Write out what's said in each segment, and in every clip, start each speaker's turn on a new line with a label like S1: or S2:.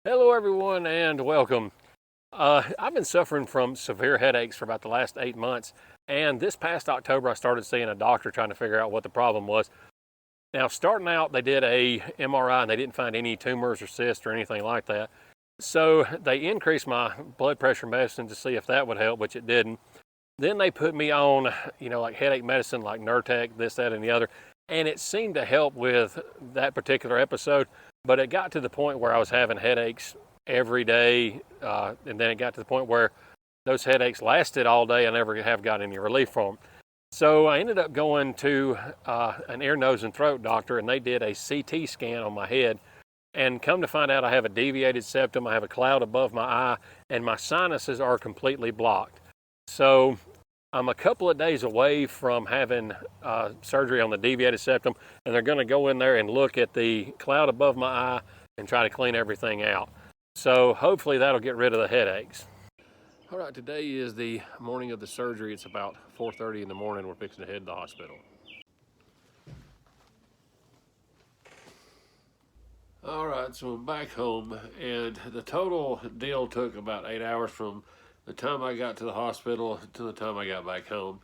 S1: Hello everyone and welcome. I've been suffering from severe headaches for about the last 8 months, and this past October I started seeing a doctor trying to figure out what the problem was. Now, starting out, they did a MRI and they didn't find any tumors or cysts or anything like that. So they increased my blood pressure medicine to see if that would help, which it didn't. Then they put me on, like headache medicine like Nurtec, this, that, and the other, and it seemed to help with that particular episode. But it got to the point where I was having headaches every day, and then it got to the point where those headaches lasted all day. I never have got any relief from them. So I ended up going to an ear, nose, and throat doctor, and they did a CT scan on my head. And come to find out, I have a deviated septum, I have a cloud above my eye, and my sinuses are completely blocked. So I'm a couple of days away from having surgery on the deviated septum, and they're going to go in there and look at the cloud above my eye and try to clean everything out. So hopefully that'll get rid of the headaches. All right, today is the morning of the surgery. It's about 4:30 in the morning. We're fixing to head to the hospital. All right, so I'm back home, and the total deal took about 8 hours from the time I got to the hospital to the time I got back home.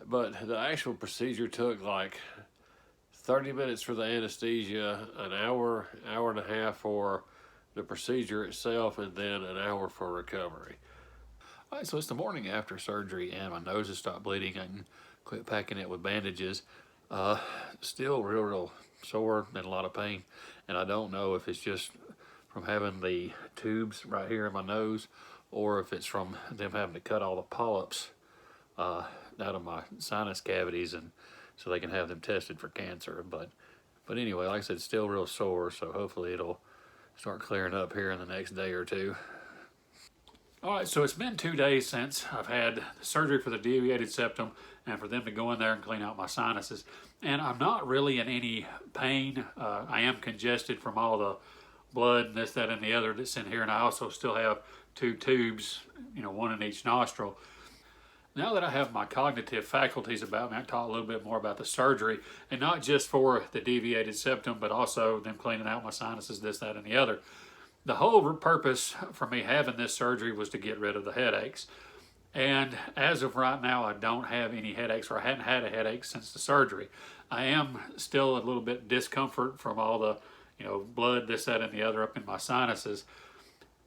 S1: But the actual procedure took like 30 minutes for the anesthesia, an hour, hour and a half for the procedure itself, and then an hour for recovery.
S2: All right, so it's the morning after surgery, and my nose has stopped bleeding. I can quit packing it with bandages. Still real sore and a lot of pain, and I don't know if it's just from having the tubes right here in my nose, or if it's from them having to cut all the polyps out of my sinus cavities, and so they can have them tested for cancer. But anyway, like I said, still real sore, so hopefully it'll start clearing up here in the next day or two. All right, so it's been 2 days since I've had surgery for the deviated septum and for them to go in there and clean out my sinuses. And I'm not really in any pain. I am congested from all the blood and this, that, and the other that's in here. And I also still have 2 tubes, one in each nostril. Now that I have my cognitive faculties about me, I can talk a little bit more about the surgery, and not just for the deviated septum, but also them cleaning out my sinuses, this, that, and the other. The whole purpose for me having this surgery was to get rid of the headaches. And as of right now, I don't have any headaches, or I hadn't had a headache since the surgery. I am still a little bit discomfort from all the, blood, this, that, and the other up in my sinuses.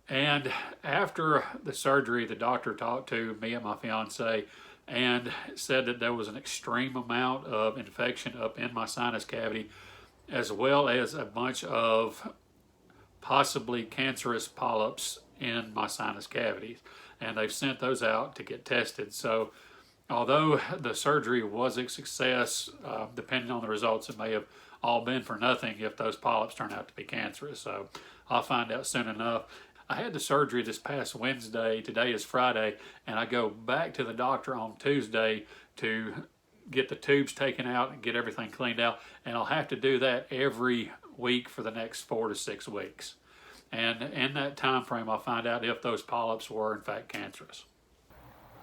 S2: And after the surgery, the doctor talked to me and my fiance and said that there was an extreme amount of infection up in my sinus cavity, as well as a bunch of possibly cancerous polyps in my sinus cavities, and they've sent those out to get tested. So although the surgery was a success, depending on the results, it may have all been for nothing if those polyps turn out to be cancerous. So I'll find out soon enough. I had the surgery this past Wednesday. Today is Friday, and I go back to the doctor on Tuesday to get the tubes taken out and get everything cleaned out, and I'll have to do that every week for the next 4 to 6 weeks. And in that time frame, I'll find out if those polyps were in fact cancerous.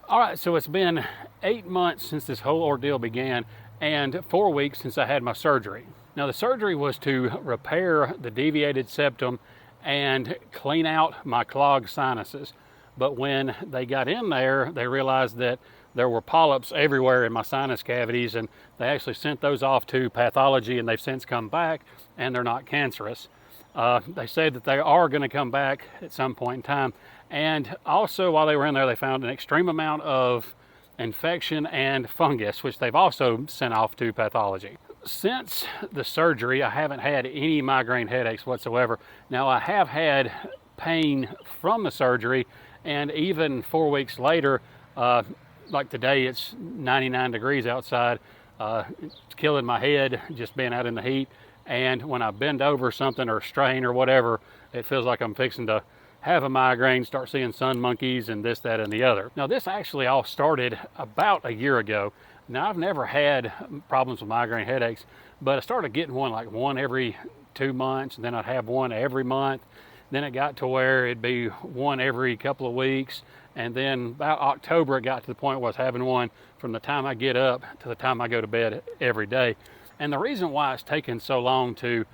S2: All right, so it's been 8 months since this whole ordeal began, and 4 weeks since I had my surgery. Now, the surgery was to repair the deviated septum and clean out my clogged sinuses. But when they got in there, they realized that there were polyps everywhere in my sinus cavities, and they actually sent those off to pathology, and they've since come back, and they're not cancerous. They said that they are going to come back at some point in time. And also, while they were in there, they found an extreme amount of infection and fungus, which they've also sent off to pathology. Since the surgery, I haven't had any migraine headaches whatsoever. Now, I have had pain from the surgery, and even 4 weeks later, like today, it's 99 degrees outside. It's killing my head just being out in the heat. And when I bend over something or strain or whatever, it feels like I'm fixing to have a migraine, start seeing sun monkeys and this, that, and the other. Now, this actually all started about a year ago. Now, I've never had problems with migraine headaches, but I started getting one every 2 months, and then I'd have one every month. Then it got to where it'd be one every couple of weeks. And then about October, it got to the point where I was having one from the time I get up to the time I go to bed every day. And the reason why it's taken so long to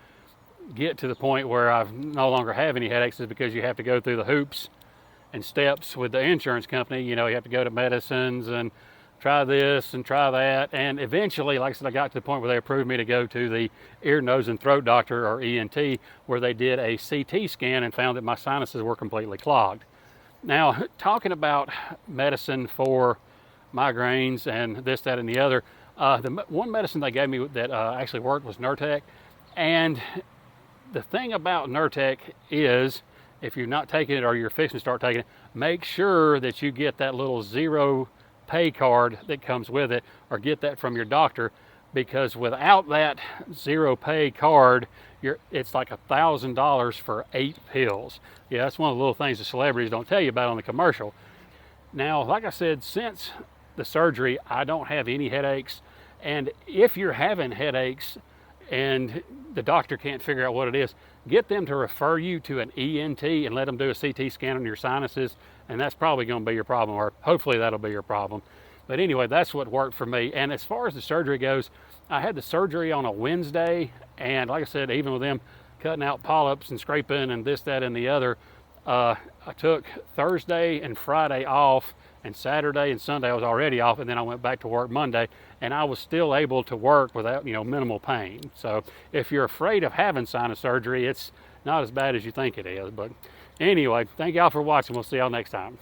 S1: get to the point where I no longer have any headaches is because you have to go through the hoops and steps with the insurance company. You know, you have to go to medicines and try this and try that. And eventually, like I said, I got to the point where they approved me to go to the ear, nose, and throat doctor, or ENT, where they did a CT scan and found that my sinuses were completely clogged. Now, talking about medicine for migraines and this, that, and the other, the one medicine they gave me that actually worked was Nurtec. And the thing about Nurtec is, if you're not taking it or you're fixing to start taking it, make sure that you get that little zero pay card that comes with it, or get that from your doctor, because without that zero pay card, it's like $1,000 for 8 pills. Yeah, that's one of the little things the celebrities don't tell you about on the commercial. Now, like I said, since the surgery, I don't have any headaches. And if you're having headaches and the doctor can't figure out what it is, get them to refer you to an ENT and let them do a CT scan on your sinuses, and that's probably going to be your problem, or hopefully that'll be your problem. But anyway, that's what worked for me. And as far as the surgery goes, I had the surgery on a Wednesday, and like I said, even with them cutting out polyps and scraping and this, that, and the other, I took Thursday and Friday off, and Saturday and Sunday I was already off, and then I went back to work Monday, and I was still able to work without, minimal pain. So if you're afraid of having sinus surgery, it's not as bad as you think it is. But anyway, thank y'all for watching. We'll see y'all next time.